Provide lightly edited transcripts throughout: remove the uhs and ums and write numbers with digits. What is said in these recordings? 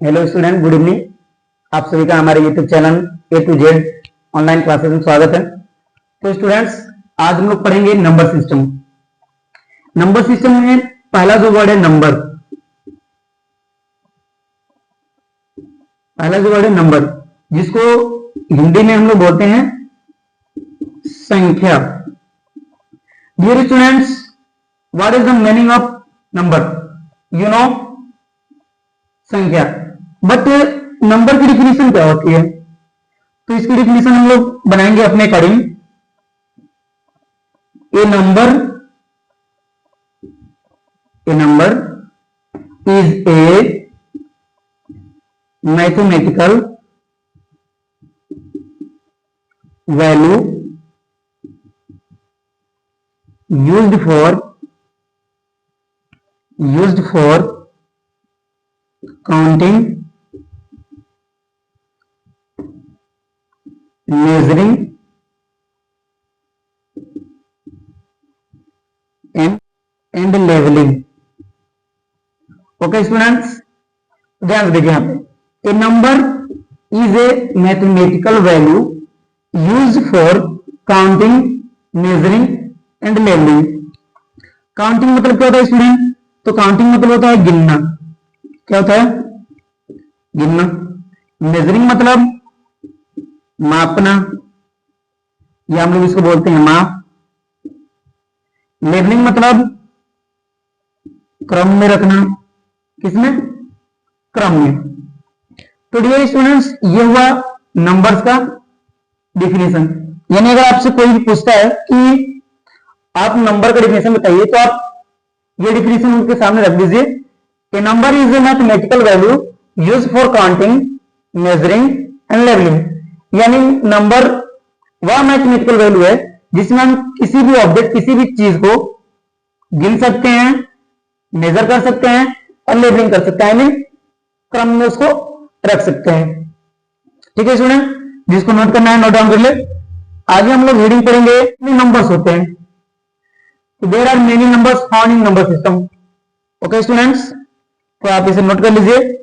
Hello student, good evening. आप सभी का हमारे YouTube channel A to Z online classes में स्वागत है। तो स्टूडेंट्स, आज हम लोग पढ़ेंगे नंबर सिस्टम। नंबर सिस्टम में पहला जो वर्ड है नंबर, पहला जो वर्ड है नंबर, जिसको हिंदी में हम लोग बोलते हैं संख्या। Dear students, what is the meaning of number? You know, संख्या। बट नंबर की डिफिनेशन क्या होती है? तो इसकी डिफिनेशन हम लोग बनाएंगे अपने according. A number is a mathematical value used for counting, measuring and leveling। Okay students, ध्यान से देखिए यहाँ पे। A number is a mathematical value use for counting, measuring and levelling. Counting मतलब क्या होता है स्टूडेंट? तो काउंटिंग मतलब होता है गिनना। क्या होता है? गिनना। मेजरिंग मतलब मापना, या हम लोग इसको बोलते हैं माप। लेवलिंग मतलब क्रम में रखना। किसमें? क्रम में। तो डियर स्टूडेंट्स, ये हुआ नंबर्स का डिफिनेशन। यानी अगर आपसे कोई भी पूछता है कि आप नंबर का डिफिनेशन बताइए, तो आप ये डिफिनेशन उनके सामने रख दीजिए। A number is a mathematical value use for counting, measuring and levelling. यानी नंबर वह मैथमेटिकल वैल्यू है जिसमें हम किसी भी ऑब्जेक्ट, किसी भी चीज को गिन सकते हैं, मेजर कर सकते हैं और लेबलिंग कर सकते हैं, यानी क्रम में उसको रख सकते हैं। ठीक है स्टूडेंट, जिसको नोट करना है नोट डाउन कर ले। आगे हम लोग रीडिंग पढ़ेंगे। नंबर्स होते हैं, there are many numbers found in number system. Okay students, तो आप इसे नोट कर लीजिए,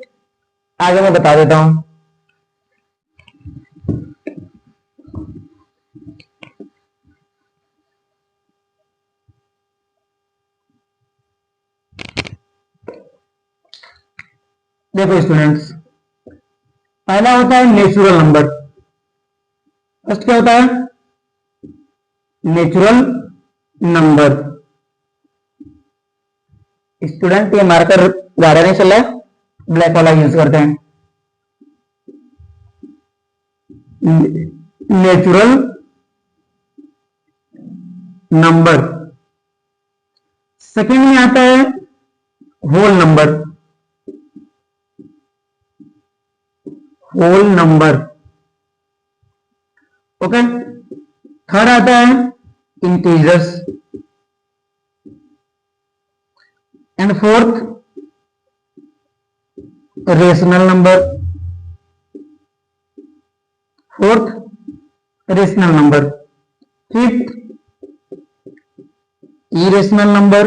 आगे मैं बता देता हूं। देखो स्टूडेंट्स, पहला होता है नेचुरल नंबर। फर्स्ट क्या होता है? Natural number. स्टूडेंट, ये मार्कर गाढ़ा नहीं चल रहा है, ब्लैक वाला यूज करते हैं। Natural number. सेकंड में आता है whole number. Whole number. Okay. Third आता है integers and fourth rational number. Fourth rational number. Fifth irrational number.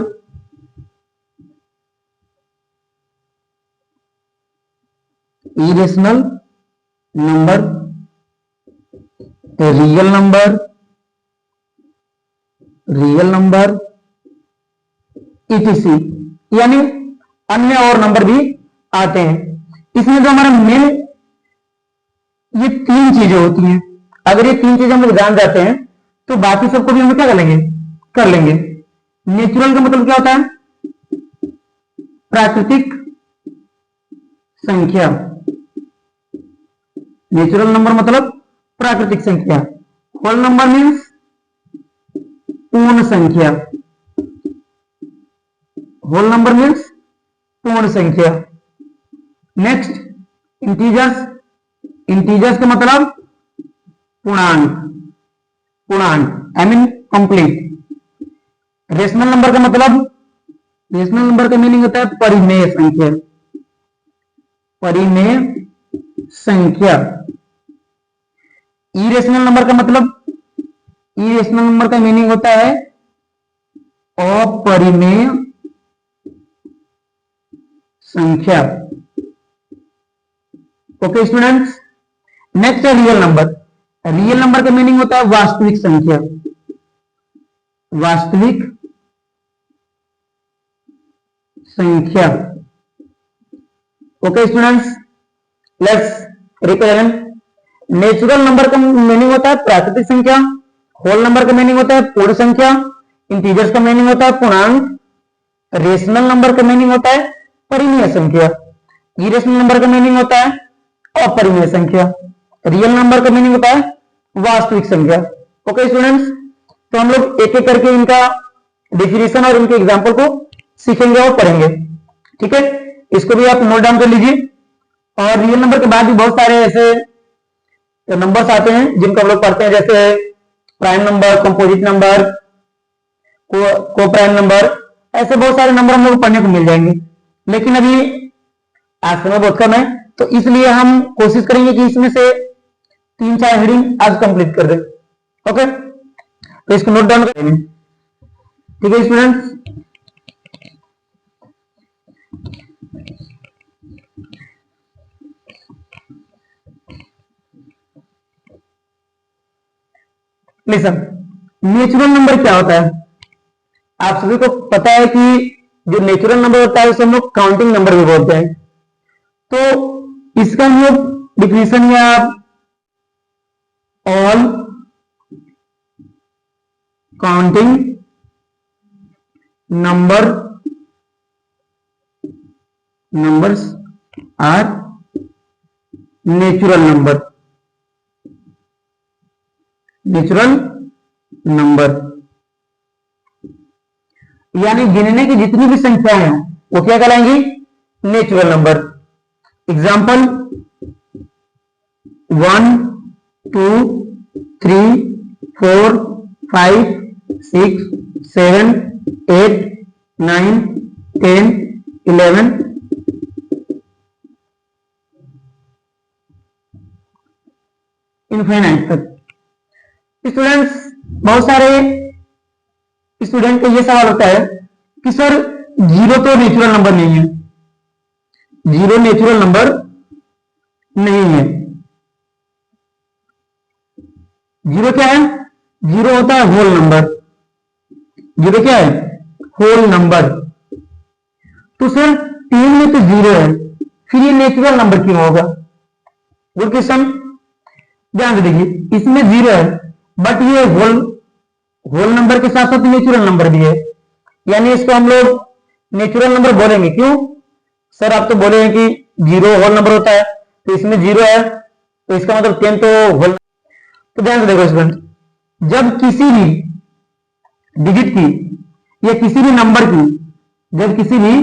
Irrational number, real number, real number, ETC. यानी अन्य और नंबर भी आते हैं। इसमें जो हमारा मेन ये तीन चीजें होती हैं। अगर ये तीन चीजें हम लोग जान जाते हैं तो बाकी सबको भी हम क्या कर लेंगे? कर लेंगे। नेचुरल का मतलब क्या होता है? प्राकृतिक संख्या। नेचुरल नंबर मतलब प्राकृतिक संख्या। होल नंबर मीन्स पूर्ण संख्या। होल नंबर मीन्स पूर्ण संख्या। Next integers. इंटीजर्स का मतलब पूर्णांक। पूर्णांक I mean complete. Rational number का मतलब, रेशनल नंबर का मीनिंग होता है परिमेय संख्या। परिमेय संख्या। इरेशनल नंबर का मतलब, इरेशनल नंबर का मीनिंग होता है अपरिमेय संख्या। ओके स्टूडेंट्स, नेक्स्ट है रियल नंबर। रियल नंबर का मीनिंग होता है वास्तविक संख्या, वास्तविक संख्या। Okay students, let's recall. Natural number का मीनिंग होता है प्राकृतिक संख्या, होल नंबर का मीनिंग होता है पूर्ण संख्या, इंटीजर्स का मीनिंग होता है पूर्णांक, रेशनल नंबर का मीनिंग होता है परिमेय संख्या, इरेशनल नंबर का मीनिंग होता है अपरिमेय संख्या, रियल नंबर का मीनिंग होता है वास्तविक संख्या। ओके स्टूडेंट्स, तो हम लोग एक एक करके इनका डिफिनेशन और इनके एग्जाम्पल को सीखेंगे और पढ़ेंगे, ठीक है। इसको भी आप नोट डाउन कर लीजिए। और रियल नंबर के बाद भी बहुत सारे ऐसे नंबर्स आते हैं जिनको हम लोग पढ़ते हैं, जैसे प्राइम नंबर, कंपोजिट नंबर, को प्राइम नंबर, ऐसे बहुत सारे नंबर हम लोग पढ़ने को मिल जाएंगे। लेकिन अभी आज समय बहुत कम है, तो इसलिए हम कोशिश करेंगे कि इसमें से 3-4 हेडिंग आज कंप्लीट कर दें। ओके, तो इसको नोट डाउन करेंगे, ठीक है स्टूडेंट्स। लिसन, नेचुरल नंबर क्या होता है? आप सभी को पता है कि जो नेचुरल नंबर होता है उसे हम लोग काउंटिंग नंबर भी बोलते हैं। तो इसका हम लोग डिफिनेशन या all counting numbers are natural number, natural number यानी गिनने की जितनी भी संख्या है वो क्या कहलाएंगी? Natural number. एग्जाम्पल 1 2 3 4 5 6 7 8 9 10 11 इनफाइनाइट तक। स्टूडेंट्स, बहुत सारे स्टूडेंट का ये सवाल होता है कि सर जीरो तो नेचुरल नंबर नहीं है, जीरो नेचुरल नंबर नहीं है। जीरो क्या है? जीरो होता है होल नंबर। जीरो क्या है? Whole number. तो सर 3 में तो जीरो है, फिर ये नेचुरल नंबर क्यों होगा? गुड क्वेश्चन, ध्यान से देखिए। इसमें जीरो है बट ये होल नंबर के साथ साथ नेचुरल नंबर भी है, यानी इसको हम लोग नेचुरल नंबर बोलेंगे। क्यों सर? आप तो बोले हैं कि जीरो होल नंबर होता है, तो इसमें जीरो है तो इसका मतलब 10 तो होल। तो ध्यान से देखो स्टूडेंट, जब किसी भी डिजिट की या किसी भी नंबर की, जब किसी भी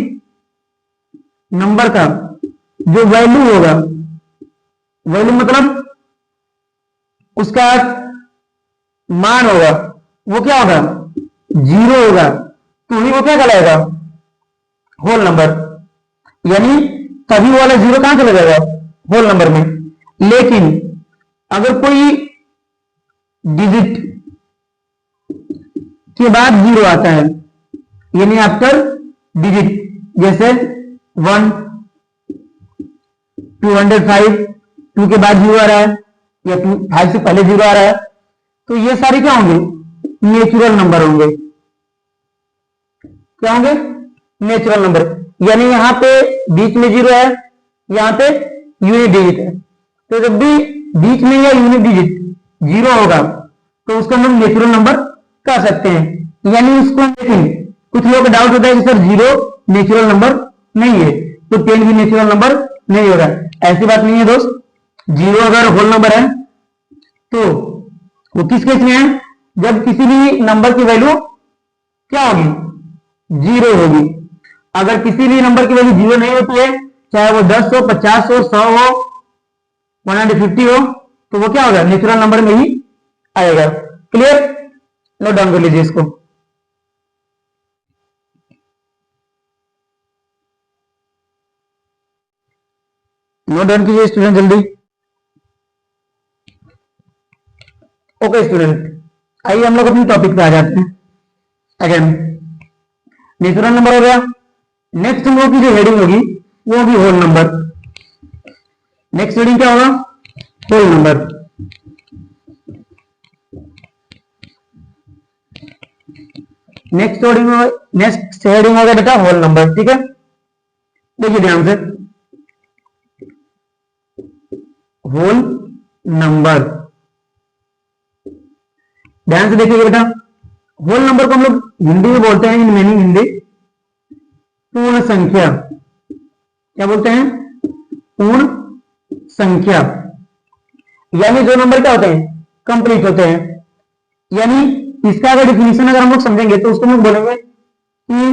नंबर का जो वैल्यू होगा, वैल्यू मतलब उसका मान होगा, वो क्या होगा? जीरो होगा, तो ही वो क्या कहलाएगा? Whole number. यानी तभी वाला जीरो कहां चला जाएगा? होल नंबर में। लेकिन अगर कोई डिजिट के बाद जीरो आता है, यानी आफ्टर डिजिट, जैसे 1 205, 2 के बाद जीरो आ रहा है या 5 से पहले जीरो आ रहा है, तो ये सारे क्या होंगे? नेचुरल नंबर होंगे। क्या होंगे? Natural number. यानी यहां पे बीच में जीरो है, यहां पे यूनिट डिजिट है, तो जब भी बीच में या यूनिट डिजिट जीरो होगा तो उसको हम नेचुरल नंबर कह सकते हैं। यानी उसको, लेकिन कुछ लोगों का डाउट होता है कि सर जीरो नेचुरल नंबर नहीं है तो 10 भी नेचुरल नंबर नहीं होगा। ऐसी बात नहीं है दोस्त। जीरो अगर होल नंबर है तो वो किस केस में है? जब किसी भी नंबर की वैल्यू क्या होगी? जीरो होगी। अगर किसी भी नंबर की वैल्यू जीरो नहीं होती है, चाहे वो 10 हो, 50 हो, 100 हो, 150 हो, तो वो क्या होगा? नेचुरल नंबर में ही आएगा। क्लियर? नोट डाउन कर लीजिए इसको। नोट डाउन कीजिए स्टूडेंट जल्दी। ओके स्टूडेंट, आइए हम लोग अपने टॉपिक पे आ जाते हैं। अगेन नेचुरल नंबर हो गया। नेक्स्ट हम लोग की जो हेडिंग होगी वो होगी होल नंबर। नेक्स्ट हेडिंग क्या होगा? Whole number. नेक्स्ट हेडिंग होगा बेटा होल नंबर। ठीक है, देखिए ध्यान से, होल नंबर, ध्यान से देखिए बेटा। होल नंबर को हम लोग हिंदी में बोलते हैं, इन मीनिंग हिंदी, पूर्ण संख्या। क्या बोलते हैं? पूर्ण संख्या। यानी जो नंबर क्या होते हैं? कंप्लीट होते हैं। यानी इसका अगर डिफिनेशन अगर हम लोग समझेंगे तो उसको हम लोग बोलेंगे कि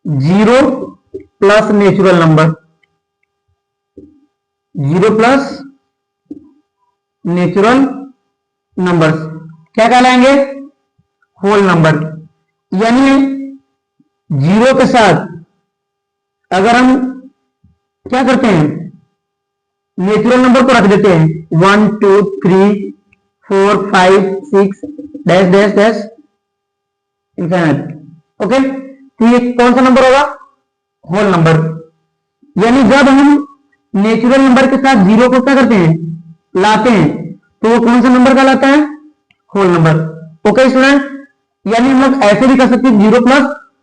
zero plus natural number, zero plus natural numbers क्या कहलाएंगे? Whole number. यानी जीरो के साथ अगर हम क्या करते हैं? नेचुरल नंबर को रख देते हैं, 1 2 3 4 5 6 dash dash dash infinite. Okay, तो ये कौन सा नंबर होगा? Whole number. यानी जब हम नेचुरल नंबर के साथ जीरो को क्या करते हैं? लाते हैं, तो वो कौन सा नंबर कहलाता है? Whole number. ओके स्टूडेंट, यानी हम लोग ऐसे भी कर सकते हैं, जीरो प्लस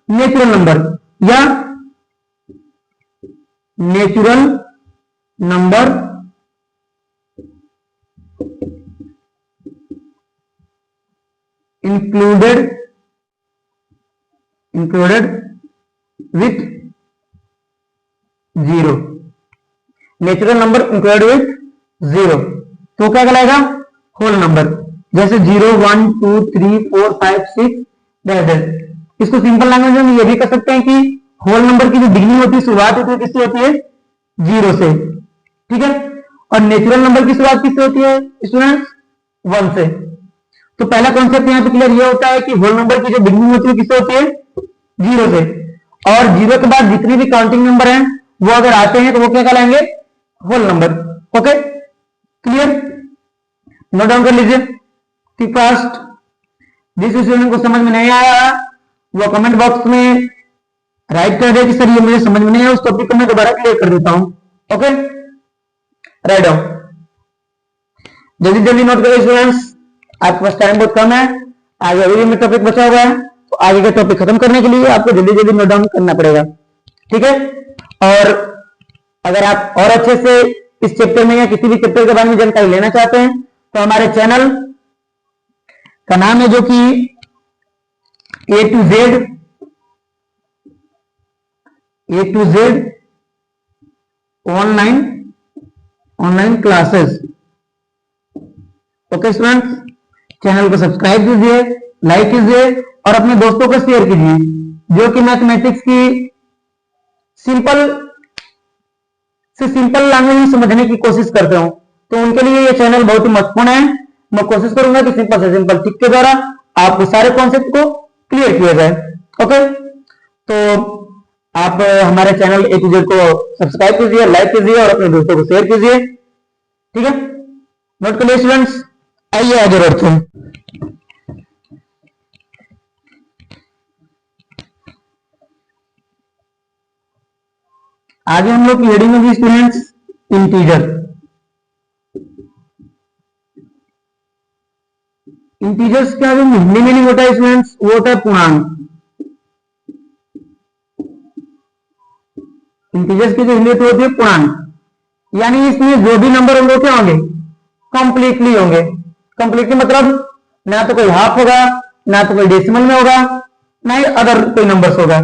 नेचुरल नंबर या natural number included with zero, natural number included with zero, तो क्या कहलाएगा? Whole number. जैसे 0 1 2 3 4 5 6 डैश। इसको सिंपल लैंग्वेज में ये भी कर सकते हैं कि होल नंबर की जो बिगिनिंग होती है, शुरुआत होती है, किससे होती है? जीरो से। ठीक है, और नेचुरल नंबर की शुरुआत किससे होती है स्टूडेंट्स? 1 से। तो पहला कॉन्सेप्ट यहाँ पे क्लियर ये होता है कि होल नंबर की जो बिगिनिंग होती है किससे होती है? जीरो से। और जीरो के बाद जितने भी काउंटिंग नंबर हैं वो अगर आते हैं तो वो क्या कहलाएंगे? Whole number. Okay, clear? Note down कर लीजिए कि फर्स्ट जिस स्टूडेंट को समझ में नहीं आया वो कमेंट बॉक्स में राइट कर दे कि सर ये मुझे समझ में नहीं आया, उस टॉपिक को मैं दोबारा क्लियर कर देता हूं। ओके, राइट डाउन, जल्दी जल्दी नोट करिए स्टूडेंट्स, आपके पास टाइम बहुत कम है, आगे अभी में टॉपिक बचा हुआ है, तो आगे का टॉपिक खत्म करने के लिए आपको जल्दी जल्दी नोट डाउन करना पड़ेगा। ठीक है, और अगर आप और अच्छे से इस चैप्टर में या किसी भी चैप्टर के बारे में जानकारी लेना चाहते हैं तो हमारे चैनल का नाम है जो कि A to Z online classes. Okay students, channel को सब्सक्राइब कीजिए, लाइक कीजिए और अपने दोस्तों को शेयर कीजिए जो कि मैथमेटिक्स की सिंपल से सिंपल लैंग्वेज में समझने की कोशिश करते हो, तो उनके लिए ये चैनल बहुत ही महत्वपूर्ण है। मैं कोशिश करूंगा कि सिंपल से सिंपल ट्रिक के द्वारा आपको सारे कॉन्सेप्ट को क्लियर किया जाए। ओके, तो आप हमारे चैनल ए टू जेड को सब्सक्राइब कीजिए, लाइक कीजिए और अपने दोस्तों को शेयर कीजिए। ठीक है, नोट कर लिए स्टूडेंट्स, आइए आगे बढ़ते हैं। आगे हम लोग की हेडिंग में भी स्टूडेंट्स इंटीजर। इंटीजर्स का जो हिंदी मीनिंग होता है स्टूडेंट्स वो होता है पूर्णांक। इंटीजर्स की जो हिंदी होती है पूर्णांक, यानी इसमें जो भी नंबर होंगे क्या होंगे? कंप्लीटली होंगे। कंप्लीटली मतलब ना तो कोई हाफ होगा, ना तो कोई डेसिमल में होगा, ना ही अदर कोई नंबर्स होगा।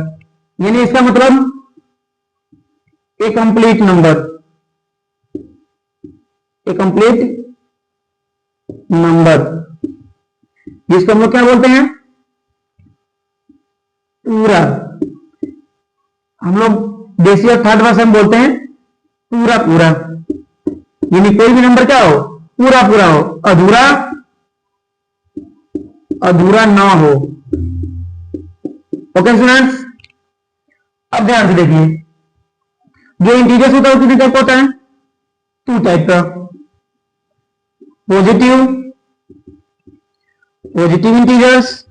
यानी इसका मतलब ए कंप्लीट नंबर, ए कंप्लीट नंबर जिसको हम लोग क्या बोलते हैं? पूरा। हम लोग देसी और थर्ड भाषा में बोलते हैं पूरा पूरा। यानी कोई भी नंबर क्या हो? पूरा पूरा हो, अधूरा अधूरा ना हो। ओके स्टूडेंट्स, अब ध्यान से देखिए, जो इंटीजर्स होता है वो कितने टाइप का होता है? 2 टाइप का, positive integers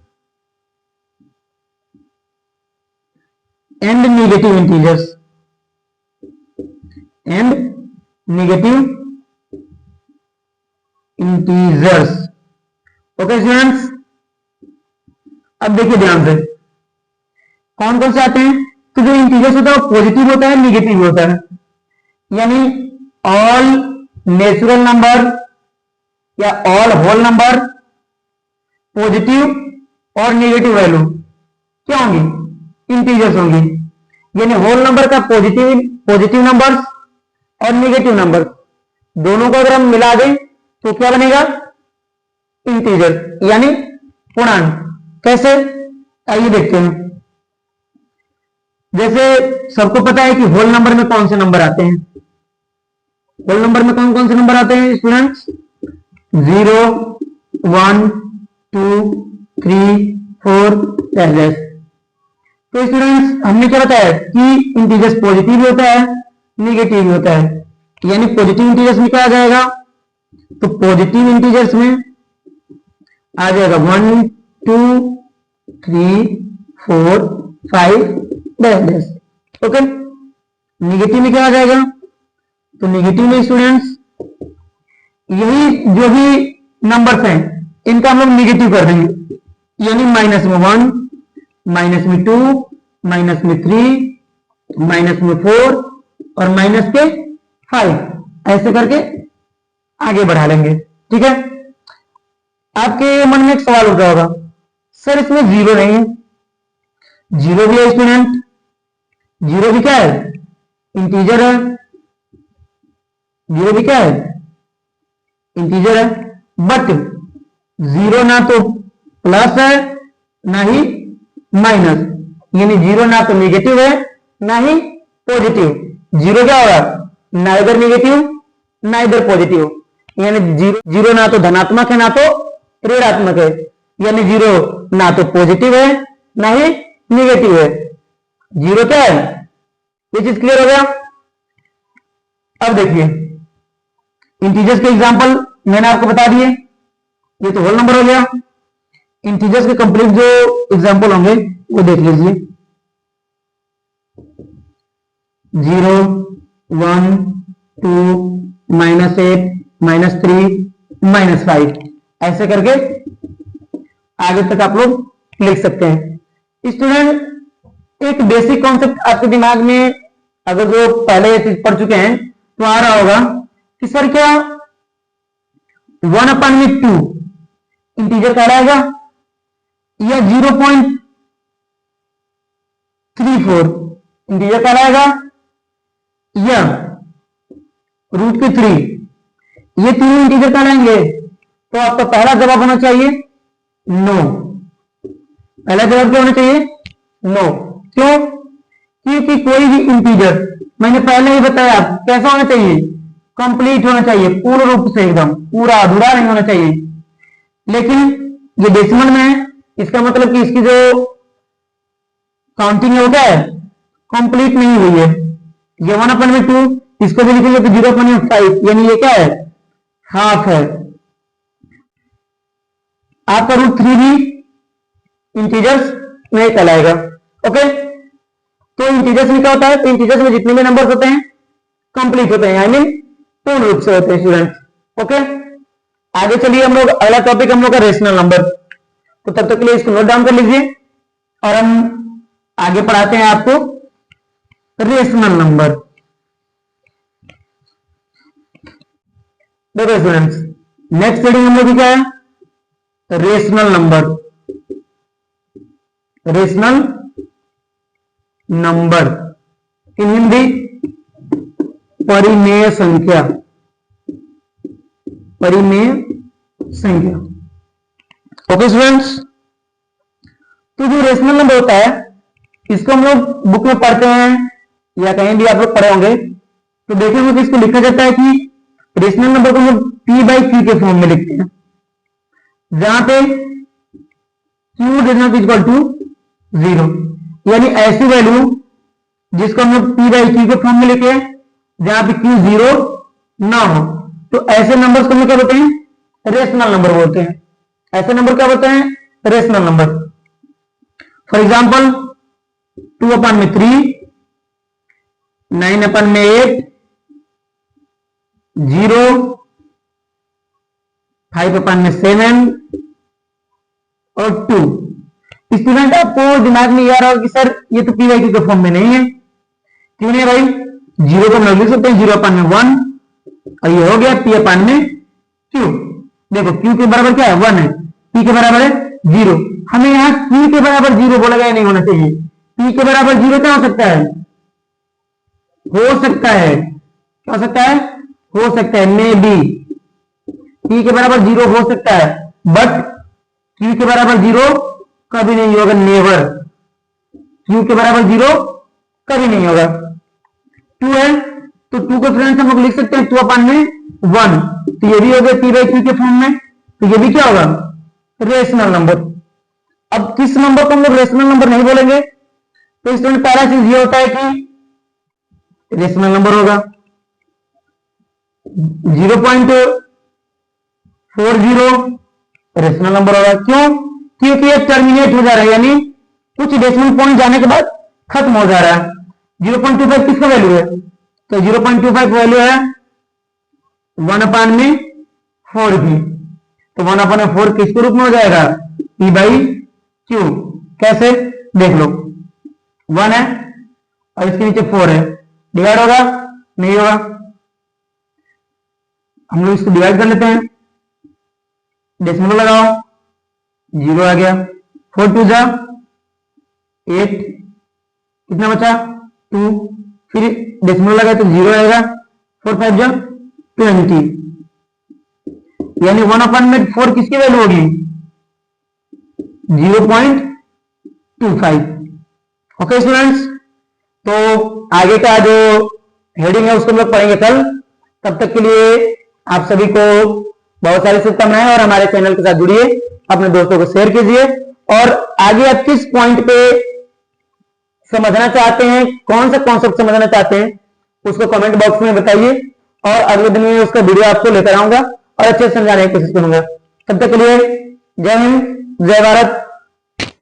and negative integers. And negative integers. Okay students, अब देखिए ध्यान से कौन कौन से आते हैं। तो जो इंटीजर्स होता है वो पॉजिटिव होता है, निगेटिव होता है, यानी ऑल नेचुरल नंबर या ऑल होल नंबर पॉजिटिव और नेगेटिव वैल्यू क्या होंगी, इंटीजर्स होंगी। यानी होल नंबर का पॉजिटिव नंबर्स और नेगेटिव नंबर दोनों को अगर हम मिला दें तो क्या बनेगा, इंटीजर यानी पूर्णांक। कैसे, आइए देखते हैं। जैसे सबको पता है कि होल नंबर में कौन से नंबर आते हैं, होल नंबर में कौन कौन से नंबर आते हैं स्टूडेंट्स, 0 1 2 3 4 10। तो स्टूडेंट्स हमने क्या बताया कि इंटीजर्स पॉजिटिव भी होता है, नेगेटिव भी होता है। यानी पॉजिटिव इंटीजर्स में क्या आ जाएगा, तो पॉजिटिव इंटीजर्स में आ जाएगा 1 2 3 4 5 10। ओके, नेगेटिव में क्या आ जाएगा, तो नेगेटिव में स्टूडेंट्स यही जो भी नंबर्स हैं इनका हम लोग नेगेटिव कर देंगे, यानी माइनस में 1, माइनस में 2, माइनस में 3, माइनस में 4 और माइनस के 5, ऐसे करके आगे बढ़ा लेंगे। ठीक है, आपके मन में एक सवाल उठ रहा होगा, सर इसमें जीरो नहीं है। जीरो भी है स्टूडेंट, जीरो भी क्या है, इंटीजर है। जीरो भी क्या है, इंटीजर है। बट जीरो ना तो प्लस है ना ही माइनस, यानी जीरो ना तो नेगेटिव है ना ही पॉजिटिव। जीरो क्या होगा, ना इधर नेगेटिव ना इधर पॉजिटिव, यानी जीरो ना तो धनात्मक है ना तो ऋणात्मक है, यानी जीरो ना तो पॉजिटिव है ना ही नेगेटिव है। जीरो क्या है, ये चीज क्लियर हो गया। अब देखिए इंटीजर्स के एग्जांपल मैंने आपको बता दिए, ये तो होल नंबर हो गया। इंटीजर्स के कंप्लीट जो एग्जांपल होंगे वो देख लीजिए, 0 1 2 -8 -3 -5, ऐसे करके आगे तक आप लोग लिख सकते हैं। स्टूडेंट एक बेसिक कॉन्सेप्ट आपके दिमाग में अगर जो पहले ये चीज पढ़ चुके हैं तो आ रहा होगा कि सर क्या 1/2 इंटीजर कहलाएगा या 0.34 इंटीजर कहलाएगा या √3, ये तीनों इंटीजर कहलाएंगे। तो आपका पहला जवाब होना चाहिए नो। पहला जवाब क्या होना चाहिए, नो। क्यों, क्योंकि कोई भी इंटीजर मैंने पहले ही बताया कैसा होना चाहिए, कंप्लीट होना चाहिए, पूर्ण रूप से एकदम पूरा अधूरा नहीं होना चाहिए। लेकिन ये डेसिमल में है, इसका मतलब कि इसकी जो काउंटिंग है वो क्या है, कंप्लीट नहीं हुई है। ये 1/2 इसको भी लिखेंगे तो 0.5, यानी ये क्या है, हाफ है। आपका √3 भी इंटीजर्स में कहलाएगा। ओके, तो इंटीजर्स में क्या होता है, तो इंटीजर्स में जितने भी नंबर्स होते हैं कंप्लीट होते हैं, यानी पूर्ण रूप से होते हैं स्टूडेंट्स। ओके, आगे चलिए हम लोग अगला टॉपिक हम लोग का रेशनल नंबर। तो तब तक के लिए इसको नोट डाउन कर लीजिए और हम आगे पढ़ाते हैं आपको रेशनल नंबर। देखो स्टूडेंट्स, नेक्स्ट हेडिंग हम लोग की क्या है, rational number. Rational number in Hindi परिमेय संख्या, परिमेय संख्या। ओके स्टूडेंट्स, तो जो रेशनल नंबर होता है इसको हम लोग बुक में पढ़ते हैं या कहीं भी आप लोग पढ़े होंगे तो देखेंगे कि इसको लिखा जाता है कि रेशनल नंबर को हम लोग P/Q के फॉर्म में लिखते हैं, जहां पे Q = 0, यानी ऐसी वैल्यू जिसको हम लोग P/Q के फॉर्म में लिखे जहां पे Q 0 ना हो, तो ऐसे नंबर्स को हम क्या बोलते हैं, रेशनल नंबर बोलते हैं। ऐसे नंबर क्या बोलते हैं, रेशनल नंबर। फॉर एग्जाम्पल 2/3, 9/8, 0, 5/7 और 2। स्टूडेंट आपको दिमाग में ये आ रहा होगा कि सर ये तो p/q के फॉर्म में नहीं है। क्यों नहीं भाई? 0 को हम लोग लिख सकते हैं 0/1 और ये हो गया p/q। देखो q के बराबर क्या है? 1 है, p के बराबर है 0। हमें यहां q के बराबर 0 बोला गया, नहीं होना चाहिए। p के बराबर 0 क्या हो सकता है? हो सकता है, क्या हो सकता है? हो सकता है, मे बी। p के बराबर 0 हो सकता है, बट q के बराबर 0 कभी नहीं होगा, नेवर। q के बराबर 0 कभी नहीं होगा। 2 है तो 2 को फ्रेंड्स हम लोग लिख सकते हैं 2/1, तो ये भी हो गया p/q के फॉर्म में, तो ये भी क्या होगा? Rational number. अब किस नंबर को हम लोग रेशनल नंबर नहीं बोलेंगे? तो स्टूडेंट पहला चीज ये होता है कि रेशनल नंबर होगा 0.40 रेशनल नंबर होगा। क्यों? क्योंकि ये टर्मिनेट हो जा रहा है, यानी कुछ डेसिमल पॉइंट जाने के बाद खत्म हो जा रहा है। 0.25 किसका वैल्यू है? तो 0.25 वैल्यू है 1/4 की। तो 1/4 किसके रूप में हो जाएगा? p/q। कैसे? देख लो, 1 है और इसके नीचे 4 है, डिवाइड होगा? नहीं होगा। हम लोग इसको डिवाइड कर लेते हैं, डेसिमल लगाओ, 0 आ गया। 4 2 जा 8, कितना बचा? 2, फिर डेसिमल लगा तो 0 आएगा। 4 5 जा 20, यानी 1/4 किसकी वैल्यू होगी? 0.25। ओके स्टूडेंट्स, तो आगे का जो हेडिंग है उसको हम लोग पढ़ेंगे कल। तब तक के लिए आप सभी को बहुत सारी शुभकामनाएं और हमारे चैनल के साथ जुड़िए, अपने दोस्तों को शेयर कीजिए और आगे आप किस पॉइंट पे समझना चाहते हैं, कौन सा कॉन्सेप्ट समझना चाहते हैं, उसको कमेंट बॉक्स में बताइए और अगले दिन में उसका वीडियो आपको लेकर आऊंगा और अच्छे से समझाने की कोशिश करूंगा। तब तक के लिए जय हिंद, जय भारत।